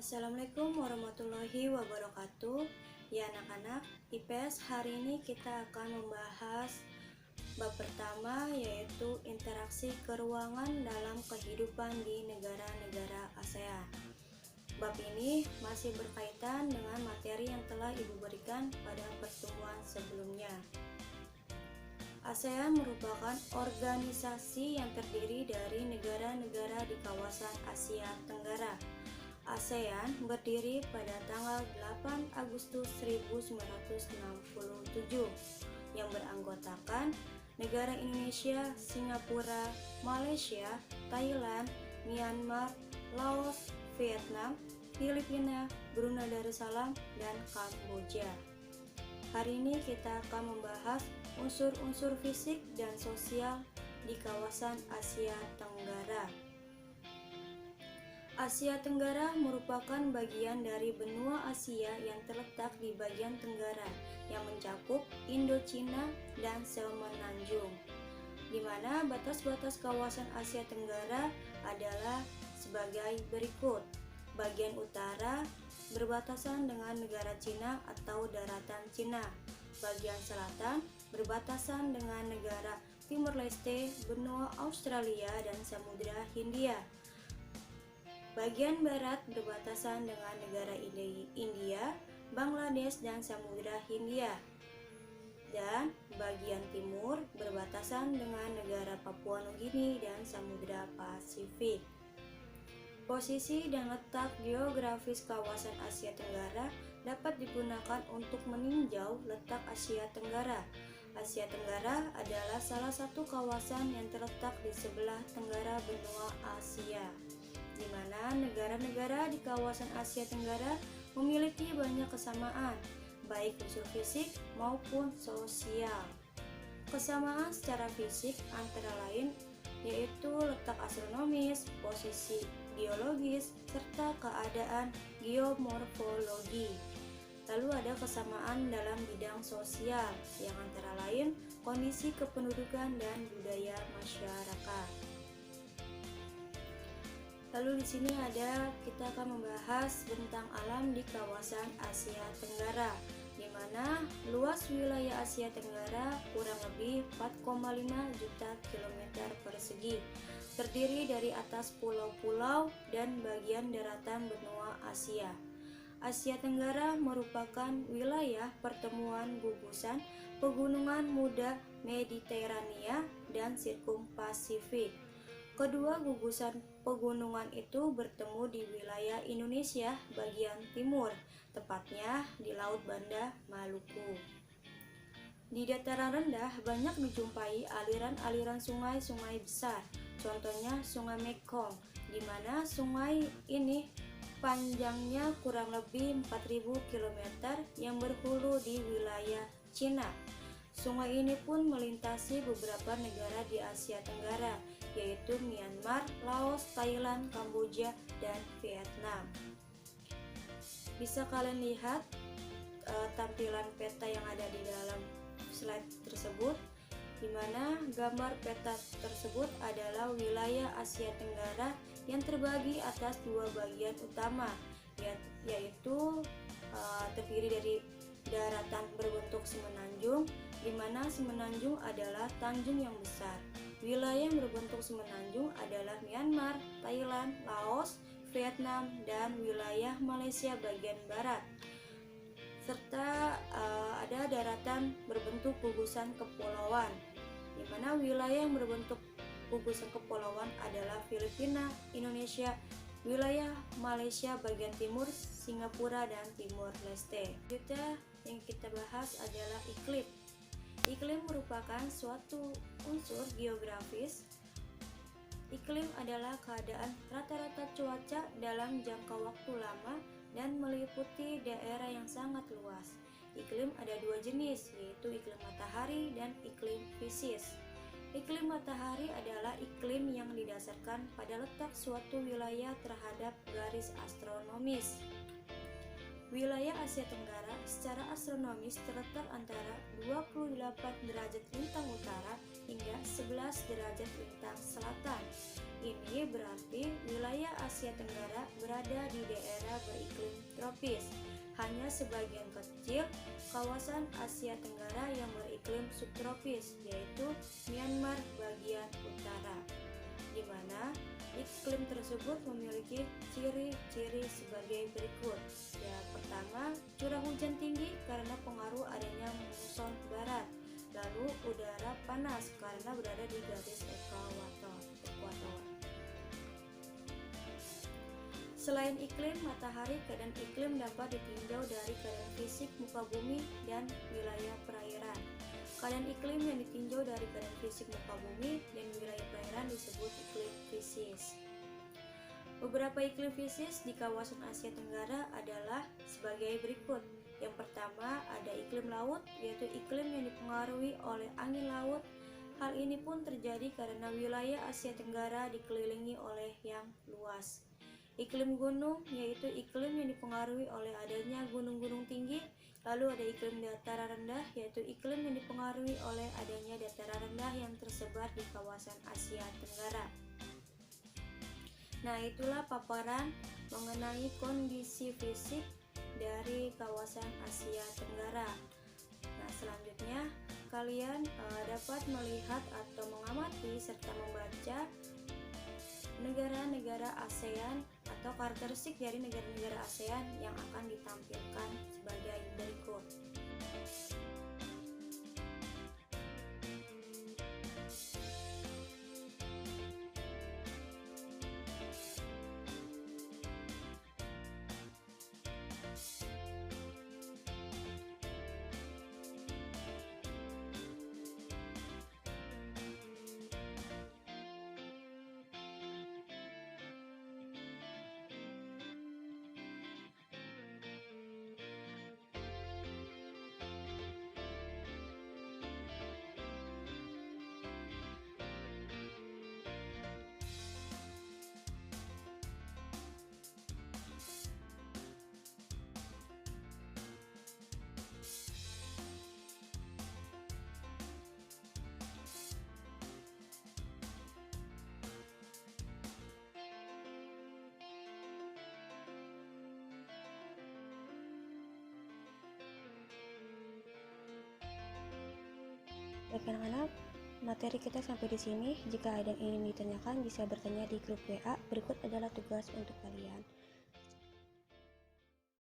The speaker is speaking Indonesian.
Assalamualaikum warahmatullahi wabarakatuh. Ya anak-anak, IPS hari ini kita akan membahas bab pertama, yaitu interaksi keruangan dalam kehidupan di negara-negara ASEAN. Bab ini masih berkaitan dengan materi yang telah Ibu berikan pada pertemuan sebelumnya. ASEAN merupakan organisasi yang terdiri dari negara-negara di kawasan Asia Tenggara. ASEAN berdiri pada tanggal 8 Agustus 1967 yang beranggotakan negara Indonesia, Singapura, Malaysia, Thailand, Myanmar, Laos, Vietnam, Filipina, Brunei Darussalam, dan Kamboja. Hari ini kita akan membahas unsur-unsur fisik dan sosial di kawasan Asia Tenggara. Asia Tenggara merupakan bagian dari benua Asia yang terletak di bagian tenggara yang mencakup Indochina dan Semenanjung, di mana batas-batas kawasan Asia Tenggara adalah sebagai berikut. Bagian utara berbatasan dengan negara Cina atau daratan Cina. Bagian selatan berbatasan dengan negara Timur Leste, benua Australia, dan Samudra Hindia. Bagian barat berbatasan dengan negara India, Bangladesh, dan Samudra Hindia. Dan bagian timur berbatasan dengan negara Papua Nugini dan Samudra Pasifik. Posisi dan letak geografis kawasan Asia Tenggara dapat digunakan untuk meninjau letak Asia Tenggara. Asia Tenggara adalah salah satu kawasan yang terletak di sebelah tenggara benua Asia, di mana negara-negara di kawasan Asia Tenggara memiliki banyak kesamaan, baik unsur fisik maupun sosial. Kesamaan secara fisik antara lain yaitu letak astronomis, posisi geologis, serta keadaan geomorfologi. Lalu ada kesamaan dalam bidang sosial, yang antara lain kondisi kependudukan dan budaya masyarakat. Lalu di sini kita akan membahas tentang alam di kawasan Asia Tenggara, di mana luas wilayah Asia Tenggara kurang lebih 4,5 juta kilometer persegi, terdiri dari atas pulau-pulau dan bagian daratan benua Asia. Asia Tenggara merupakan wilayah pertemuan gugusan pegunungan muda Mediterania dan Sirkum Pasifik. Kedua gugusan pegunungan itu bertemu di wilayah Indonesia bagian timur, tepatnya di Laut Banda, Maluku. Di dataran rendah banyak dijumpai aliran-aliran sungai-sungai besar, contohnya Sungai Mekong, di mana sungai ini panjangnya kurang lebih 4.000 km yang berhulu di wilayah Cina. Sungai ini pun melintasi beberapa negara di Asia Tenggara, yaitu Myanmar, Laos, Thailand, Kamboja, dan Vietnam. Bisa kalian lihat tampilan peta yang ada di dalam slide tersebut, di mana gambar peta tersebut adalah wilayah Asia Tenggara yang terbagi atas dua bagian utama, yaitu terdiri dari daratan berbentuk semenanjung, di mana semenanjung adalah tanjung yang besar. Wilayah yang berbentuk semenanjung adalah Myanmar, Thailand, Laos, Vietnam, dan wilayah Malaysia bagian barat. Serta ada daratan berbentuk gugusan kepulauan, di mana wilayah yang berbentuk gugusan kepulauan adalah Filipina, Indonesia, wilayah Malaysia bagian timur, Singapura, dan Timur Leste. Selanjutnya yang kita bahas adalah iklim. Iklim merupakan suatu unsur geografis. Iklim adalah keadaan rata-rata cuaca dalam jangka waktu lama dan meliputi daerah yang sangat luas. Iklim ada dua jenis, yaitu iklim matahari dan iklim fisis. Iklim matahari adalah iklim yang didasarkan pada letak suatu wilayah terhadap garis astronomis. Wilayah Asia Tenggara secara astronomis terletak antara 28 derajat lintang utara hingga 11 derajat lintang selatan. Ini berarti wilayah Asia Tenggara berada di daerah beriklim tropis. Hanya sebagian kecil kawasan Asia Tenggara yang beriklim subtropis, yaitu Myanmar bagian utara, di mana iklim tersebut memiliki ciri-ciri sebagai berikut. Ya, pertama, curah hujan tinggi karena pengaruh adanya muson barat. Lalu, udara panas karena berada di garis ekuator. Selain iklim matahari, keadaan iklim dapat ditinjau dari keadaan fisik muka bumi dan wilayah perairan. Keadaan iklim yang ditinjau dari keadaan fisik muka bumi dan wilayah perairan disebut iklim fisis. Beberapa iklim fisis di kawasan Asia Tenggara adalah sebagai berikut. Yang pertama, ada iklim laut, yaitu iklim yang dipengaruhi oleh angin laut. Hal ini pun terjadi karena wilayah Asia Tenggara dikelilingi oleh yang luas. Iklim gunung, yaitu iklim yang dipengaruhi oleh adanya gunung-gunung tinggi. Lalu ada iklim dataran rendah, yaitu iklim yang dipengaruhi oleh adanya dataran rendah yang tersebar di kawasan Asia Tenggara. Nah, itulah paparan mengenai kondisi fisik dari kawasan Asia Tenggara. Nah, selanjutnya kalian dapat melihat atau mengamati serta membaca negara-negara ASEAN atau karakteristik dari negara-negara ASEAN yang akan ditampilkan sebagai berikut. Baik anak-anak, materi kita sampai di sini. Jika ada yang ingin ditanyakan, bisa bertanya di grup WA. Berikut adalah tugas untuk kalian.